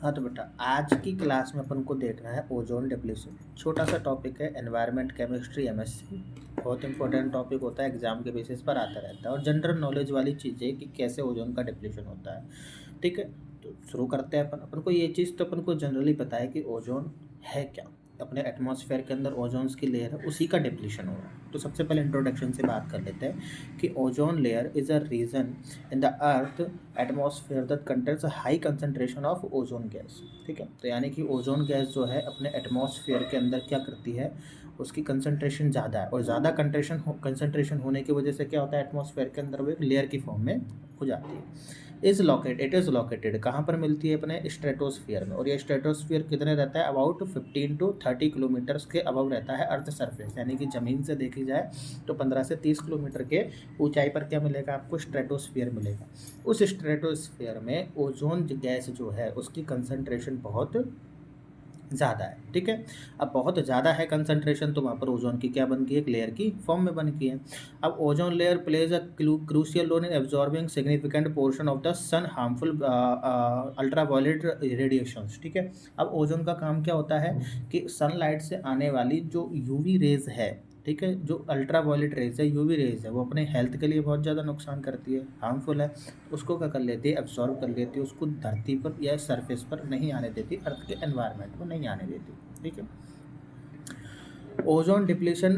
हाँ तो बेटा, आज की क्लास में अपन को देखना है ओजोन डिप्लीशन। छोटा सा टॉपिक है, एनवायरनमेंट केमिस्ट्री एमएससी। बहुत इंपॉर्टेंट टॉपिक होता है, एग्जाम के बेसिस पर आता रहता है और जनरल नॉलेज वाली चीज़ है कि कैसे ओजोन का डिप्लीशन होता है। ठीक है, तो शुरू करते हैं। अपन को ये चीज़ तो अपन को जनरली पता है कि ओजोन है क्या। अपने एटमॉस्फेयर के अंदर ओजोन्स की लेयर है, उसी का डिप्लीशन हो रहा है। तो सबसे पहले इंट्रोडक्शन से बात कर लेते हैं कि ozone layer is a region in the earth atmosphere that contains a high concentration of ozone gas. ठीक है, तो यानी कि ओजोन गैस जो है अपने एटमॉस्फेयर के अंदर क्या करती है, उसकी कंसंट्रेशन ज़्यादा है और ज़्यादा कंसंट्रेशन होने की वजह से क्या होता है, एटमॉस्फेयर के अंदर वो एक लेयर की फॉर्म में हो जाती है। इट इज़ लोकेटेड कहाँ पर मिलती है, अपने स्ट्रेटोस्फियर में। और ये स्ट्रेटोस्फियर कितने रहता है, अबाउट 15 to 30 किलोमीटर्स के अबव रहता है अर्थ सरफेस। यानी कि ज़मीन से देखी जाए तो 15 से 30 किलोमीटर के ऊंचाई पर क्या मिलेगा आपको, स्ट्रेटोस्फियर मिलेगा। उस स्ट्रेटोस्फियर में ओजोन गैस जो है उसकी कंसंट्रेशन बहुत ज़्यादा है। ठीक है, अब बहुत ज़्यादा है कंसंट्रेशन, तो वहाँ पर ओजोन की क्या बन गई, एक लेयर की फॉर्म में बन गई है। अब ozone layer plays a crucial role in absorbing significant portion of the sun harmful ultraviolet radiations. ठीक है, अब ओजोन का काम क्या होता है कि सनलाइट से आने वाली जो यूवी रेज है, ठीक है, जो अल्ट्रावायलेट रेज है, यूवी रेज है, वो अपने हेल्थ के लिए बहुत ज़्यादा नुकसान करती है, हार्मफुल है। उसको क्या कर लेती है, एब्जॉर्ब कर लेती है, उसको धरती पर या सरफेस पर नहीं आने देती, अर्थ के एनवायरनमेंट में नहीं आने देती। ठीक है, ozone depletion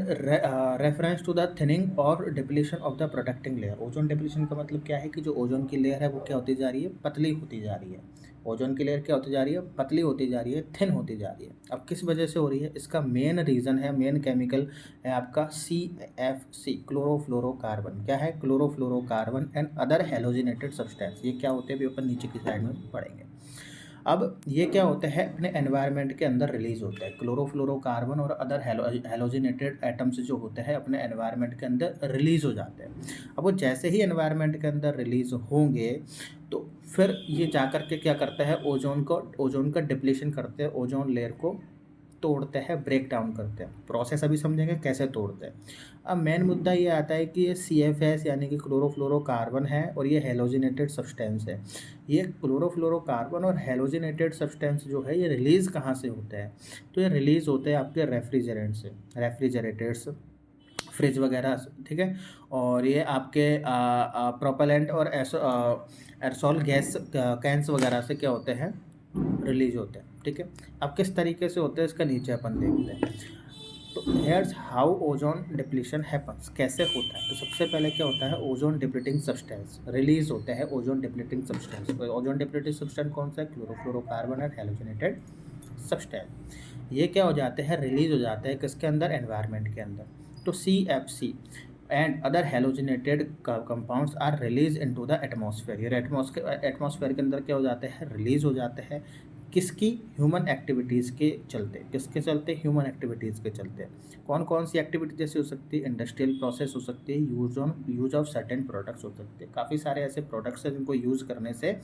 reference to the thinning और depletion of the protecting layer. Ozone depletion का मतलब क्या है कि जो ओजोन की लेयर है वो क्या होती जा रही है, पतली होती जा रही है। ओजोन की लेयर क्या होती जा रही है, पतली होती जा रही है, थिन होती जा रही है। अब किस वजह से हो रही है, इसका मेन रीज़न है, मेन केमिकल है आपका CFC, क्लोरोफ्लोरोकार्बन। क्या है, chlorofluorocarbon and other halogenated substance. ये क्या होते हैं भी अपन नीचे की साइड में पढ़ेंगे। अब ये क्या होता है, अपने एनवायरनमेंट के अंदर रिलीज होता है, क्लोरोफ्लोरोकार्बन और अदर हेलोजिनेटेड एटम्स जो होते हैं अपने एनवायरनमेंट के अंदर रिलीज हो जाते हैं। अब वो जैसे ही एनवायरनमेंट के अंदर रिलीज होंगे तो फिर ये जा कर के क्या करता है, ओजोन का डिप्लीशन करते हैं, ओजोन लेयर को तोड़ते हैं, ब्रेक डाउन करते हैं। प्रोसेस अभी समझेंगे कैसे तोड़ते हैं। अब मेन मुद्दा ये आता है कि ये CFS यानी कि क्लोरोफ्लोरोकार्बन है और ये हेलोजिनेटेड सब्सटेंस है। ये क्लोरोफ्लोरोकार्बन और हेलोजिनेटेड सब्सटेंस जो है ये रिलीज़ कहाँ से होते हैं, तो ये रिलीज़ होते हैं आपके रेफ्रिजरेंट से, रेफ्रिजरेटर्स, फ्रिज वगैरह से। ठीक है, और ये आपके प्रोपेलेंट और एरसोल गैस कैंस वगैरह से क्या होते हैं, रिलीज होते हैं। ठीक है, अब किस तरीके से होते हैं इसका नीचे अपन देखते हैं। तो hairs how ozone depletion happens, कैसे होता है। तो सबसे पहले क्या होता है, ओजोन डिप्लीटिंग सब्सटेंस रिलीज होते हैं, ozone depleting substance. Ozone depleting substance कौन सा है, क्लोरोफ्लोरोकार्बन और हेलोजिनेटेड सब्सटेंस। ये क्या हो जाते हैं, रिलीज हो जाते हैं किसके अंदर, एनवायरनमेंट के अंदर। तो CFC and other halogenated compounds are release into the atmosphere. ये एटमॉस्फेयर के अंदर क्या हो जाते हैं, रिलीज हो जाते हैं। किसकी, ह्यूमन एक्टिविटीज़ के चलते। किसके चलते, ह्यूमन एक्टिविटीज़ के चलते। कौन कौन सी एक्टिविटी जैसे हो सकती है, इंडस्ट्रियल प्रोसेस हो सकती है, यूज ऑफ सर्टेन प्रोडक्ट्स हो सकते हैं। काफ़ी सारे ऐसे प्रोडक्ट्स हैं जिनको यूज़ करने से,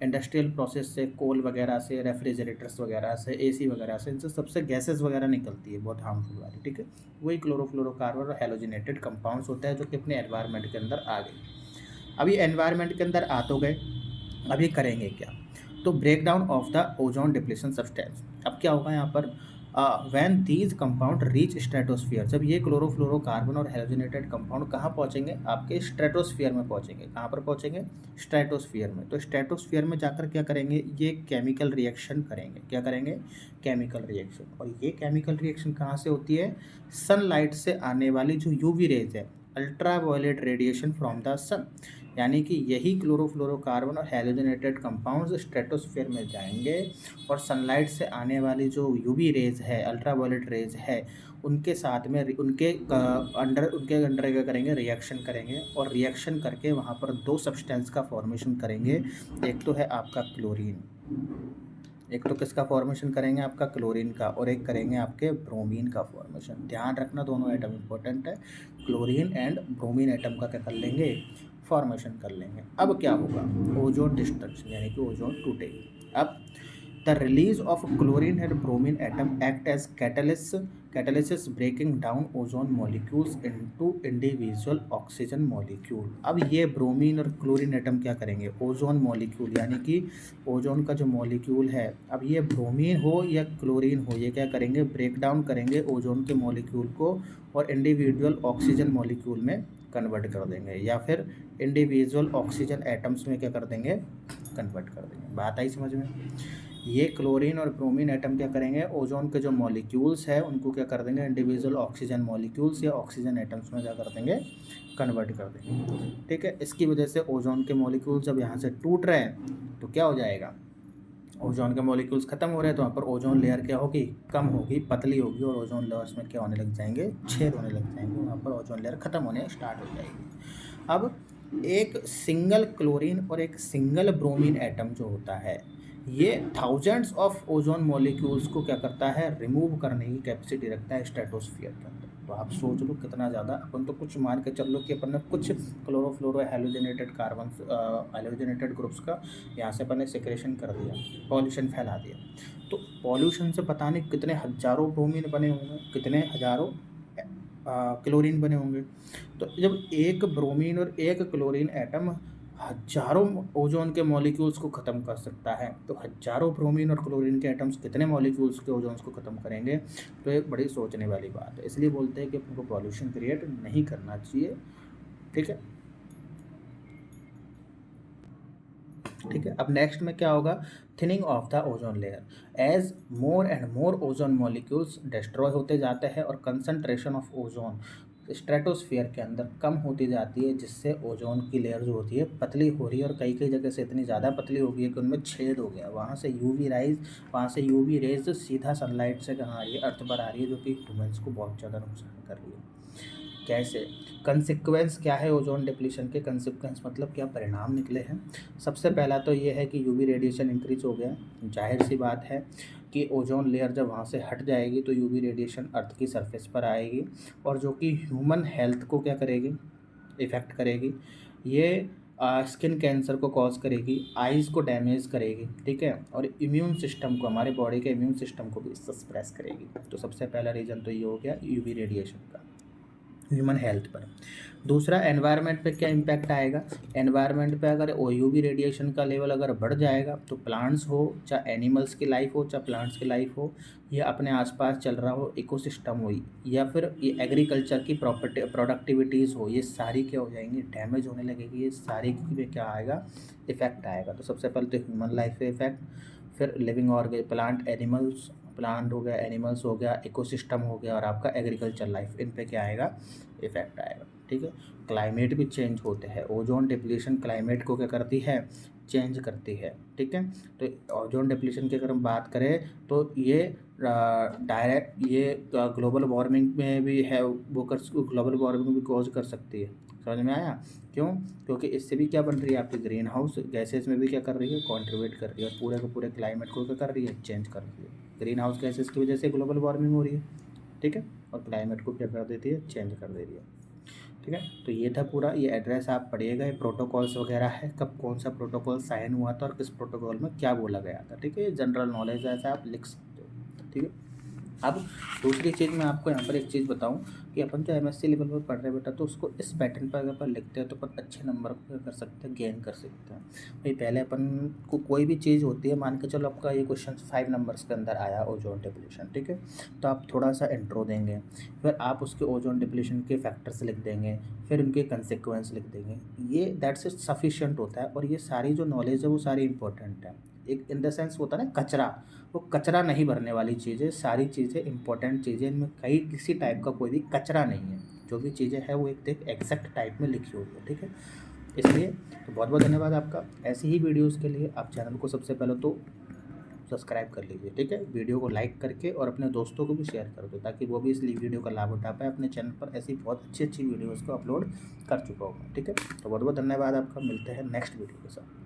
इंडस्ट्रियल प्रोसेस से, कोल वगैरह से, रेफ्रिजरेटर्स वगैरह से, AC वगैरह से, इनसे सबसे गैसेस वगैरह निकलती है बहुत हार्मफुल वाली। ठीक है, वही क्लोरोफ्लोरोकार्बन और हेलोजिनेटेड कंपाउंड्स होता है जो कि अपने एनवायरनमेंट के अंदर आ गए। अभी एनवायरनमेंट के अंदर आ तो गए, अभी करेंगे क्या, तो break down of the ozone depletion substance. अब क्या होगा यहाँ पर, when these compound reach stratosphere, जब ये क्लोरोफ्लोरोकार्बन और हेलोजिनेटेड कंपाउंड कहाँ पहुँचेंगे, आपके स्ट्रेटोस्फियर में पहुँचेंगे। कहाँ पर पहुँचेंगे, स्ट्रेटोस्फियर में। तो स्ट्रेटोस्फियर में जाकर क्या करेंगे, ये केमिकल रिएक्शन करेंगे। क्या करेंगे, केमिकल रिएक्शन। और ये केमिकल रिएक्शन कहाँ से होती है, सनलाइट से आने वाली जो UV रेज है, अल्ट्रावायलेट रेडिएशन फ्रॉम द सन। यानी कि यही क्लोरोफ्लोरोकार्बन और हेलोजिनेटेड कंपाउंड्स स्ट्रेटोस्फीयर में जाएंगे और सनलाइट से आने वाली जो यूवी रेज है, अल्ट्रावायलेट रेज है, उनके साथ में उनके अंडर क्या करेंगे, रिएक्शन करेंगे। और रिएक्शन करके वहाँ पर दो सब्सटेंस का फॉर्मेशन करेंगे। एक तो है आपका क्लोरीन, एक तो किसका फॉर्मेशन करेंगे, आपका क्लोरीन का, और एक करेंगे आपके ब्रोमीन का फॉर्मेशन। ध्यान रखना दोनों एटम इंपॉर्टेंट है, क्लोरीन एंड ब्रोमीन एटम का क्या कर लेंगे, फॉर्मेशन कर लेंगे। अब क्या होगा, ओजोन डिस्ट्रक्शन, यानी कि ओजोन टूटेगी। अब the release of chlorine and bromine atom act as catalysis breaking down ozone molecules into individual oxygen molecule। अब ये ब्रोमीन और क्लोरीन एटम क्या करेंगे, ओजोन मॉलिक्यूल यानी कि ओजोन का जो मॉलिक्यूल है, अब ये ब्रोमीन हो या क्लोरीन हो, ये क्या करेंगे, ब्रेक डाउन करेंगे ओजोन के मॉलिक्यूल को और इंडिविजुअल ऑक्सीजन मॉलिक्यूल में कन्वर्ट कर देंगे, या फिर इंडिविजुअल ऑक्सीजन एटम्स में क्या कर देंगे, कन्वर्ट कर देंगे। बात आई समझ में। ये क्लोरीन और ब्रोमीन एटम क्या करेंगे, ओजोन के जो मॉलिक्यूल्स है उनको क्या कर देंगे, इंडिविजुअल ऑक्सीजन मॉलिक्यूल्स या ऑक्सीजन एटम्स में क्या कर देंगे, कन्वर्ट कर देंगे। ठीक है, इसकी वजह से ओजोन के मॉलिक्यूल्स जब यहाँ से टूट रहे हैं तो क्या हो जाएगा, ओजोन के मॉलिक्यूल्स खत्म हो रहे हैं तो वहाँ पर ओजोन लेयर क्या होगी, कम होगी, पतली होगी, और ओजोन लेयर्स में क्या होने लग जाएंगे, छेद होने लग जाएंगे, वहाँ पर ओजोन लेयर खत्म होने स्टार्ट हो जाएगी। अब एक सिंगल क्लोरीन और एक सिंगल ब्रोमीन एटम जो होता है, ये थाउजेंड्स ऑफ ओजोन मॉलिक्यूल्स को क्या करता है, रिमूव करने की कैपेसिटी रखता है स्ट्रेटोस्फीयर के अंदर। तो आप सोच लो कितना ज़्यादा, अपन तो कुछ मान के चल लो कि अपन ने कुछ chlorofluoro halogenated carbon halogenated groups का यहाँ से अपन ने सेक्रेशन कर दिया, पॉल्यूशन फैला दिया, तो पॉल्यूशन से पता नहीं कितने हजारों ब्रोमीन बने होंगे, कितने हजारों क्लोरीन बने होंगे। तो जब एक ब्रोमीन और एक क्लोरीन एटम हजारों ओजोन के मॉलिक्यूल्स को ख़त्म कर सकता है, तो हजारों ब्रोमीन और क्लोरीन के एटम्स कितने मॉलिक्यूल्स के ओजोन्स को ख़त्म करेंगे। तो एक बड़ी सोचने वाली बात है, इसलिए बोलते हैं कि अपने को पॉल्यूशन क्रिएट नहीं करना चाहिए। ठीक है, ठीक है। अब नेक्स्ट में क्या होगा, thinning of the ozone layer. As more and more ozone molecules destroy होते जाते हैं और कंसंट्रेशन ऑफ ओजोन स्ट्रेटोस्फीयर के अंदर कम होती जाती है, जिससे ओजोन की लेयर जो होती है पतली हो रही है, और कई कई जगह से इतनी ज़्यादा पतली हो गई है कि उनमें छेद हो गया, वहाँ से यूवी रेज सीधा सनलाइट से कहाँ आ रही है, अर्थ पर आ रही है, जो कि ह्यूमन्स को बहुत ज़्यादा नुकसान कर रही है। कैसे, कंसिक्वेंस क्या है ओजोन डिप्लीशन के, कंसिक्वेंस मतलब क्या परिणाम निकले हैं। सबसे पहला तो ये है कि यूवी रेडिएशन इंक्रीज हो गया। जाहिर सी बात है कि ओजोन लेयर जब वहाँ से हट जाएगी तो यूवी रेडिएशन अर्थ की सरफेस पर आएगी, और जो कि ह्यूमन हेल्थ को क्या करेगी, इफ़ेक्ट करेगी। ये स्किन कैंसर को कॉज करेगी, आइज़ को डैमेज करेगी, ठीक है, और इम्यून सिस्टम को, हमारे बॉडी के इम्यून सिस्टम को भी सप्रेस करेगी। तो सबसे पहला रीज़न तो ये हो गया यूवी रेडिएशन का ह्यूमन हेल्थ पर। दूसरा, एनवायरनमेंट पे क्या इम्पैक्ट आएगा, एनवायरनमेंट पे अगर यूवी रेडिएशन का लेवल अगर बढ़ जाएगा तो प्लांट्स हो, चाहे एनिमल्स की लाइफ हो, चाहे प्लांट्स की लाइफ हो, या अपने आसपास चल रहा हो इकोसिस्टम हो, या फिर ये एग्रीकल्चर की प्रोडक्टिविटीज़ हो, ये सारी क्या हो जाएंगी, डैमेज होने लगेगी। ये सारी पे क्या आएगा, इफेक्ट आएगा। तो सबसे पहले तो ह्यूमन लाइफ पे इफेक्ट, फिर लिविंग ऑर्गन, प्लांट हो गया, एनिमल्स हो गया, इकोसिस्टम हो गया, और आपका एग्रीकल्चर लाइफ, इन पे क्या आएगा, इफेक्ट आएगा। ठीक है, क्लाइमेट भी चेंज होते हैं। ओजोन डिप्लीशन क्लाइमेट को क्या करती है, चेंज करती है। ठीक है, तो ओजोन डिप्लीशन की अगर हम बात करें तो ये डायरेक्ट ये ग्लोबल वार्मिंग में भी है, ग्लोबल वार्मिंग भी कॉज कर सकती है। समझ में आया, क्यों, क्योंकि इससे भी क्या बन रही है, आपकी ग्रीन हाउस गैसेज में भी क्या कर रही है, कंट्रीब्यूट कर रही है, और पूरे के पूरे क्लाइमेट को क्या कर रही है, चेंज कर रही है। ग्रीन हाउस गैसेज की वजह से ग्लोबल वार्मिंग हो रही है, ठीक है, और क्लाइमेट को क्या कर देती है, चेंज कर दे रही है। ठीक है, तो ये था पूरा, ये एड्रेस आप पढ़िएगा, ये प्रोटोकॉल्स वगैरह है, कब कौन सा प्रोटोकॉल साइन हुआ था और किस प्रोटोकॉल में क्या बोला गया था। ठीक है, ये जनरल नॉलेज है, ऐसा आप लिख सकते हो। ठीक है, अब दूसरी चीज़ मैं आपको यहाँ पर एक चीज़ बताऊँ कि अपन जो एमएससी लेवल पर पढ़ रहे बेटा, तो उसको इस पैटर्न पर अगर अपन लिखते हैं तो अपन अच्छे नंबर को क्या कर सकते हैं, गेन कर सकते हैं। भाई पहले अपन को कोई भी चीज़ होती है, मान के चलो आपका ये क्वेश्चन 5 नंबर्स के अंदर आया ओजोन डिप्लीशन, ठीक है, तो आप थोड़ा सा इंट्रो देंगे, फिर आप उसके ओजोन डिप्लीशन के फैक्टर्स लिख देंगे, फिर उनके कंसिक्वेंस लिख देंगे। ये दैट्स सफिशिएंट होता है, और ये सारी जो नॉलेज है वो सारी इंपॉर्टेंट है। एक इन द सेंस होता है ना कचरा, वो कचरा नहीं भरने वाली चीज़ें, सारी चीज़ें इंपॉर्टेंट चीज़ें, इनमें कहीं किसी टाइप का कोई भी कचरा नहीं है। जो भी चीज़ें हैं वो एक एग्जैक्ट टाइप में लिखी हुई है। ठीक है, इसलिए तो बहुत बहुत धन्यवाद आपका। ऐसी ही वीडियोज़ के लिए आप चैनल को सबसे पहले तो सब्सक्राइब कर लीजिए। ठीक है, वीडियो को लाइक करके और अपने दोस्तों को भी शेयर कर दो, ताकि वो भी इस वीडियो का लाभ उठा पाए। अपने चैनल पर ऐसी बहुत अच्छी अच्छी वीडियोज़ को अपलोड कर चुका हूँ। ठीक है, तो बहुत बहुत धन्यवाद आपका, मिलते हैं नेक्स्ट वीडियो के साथ।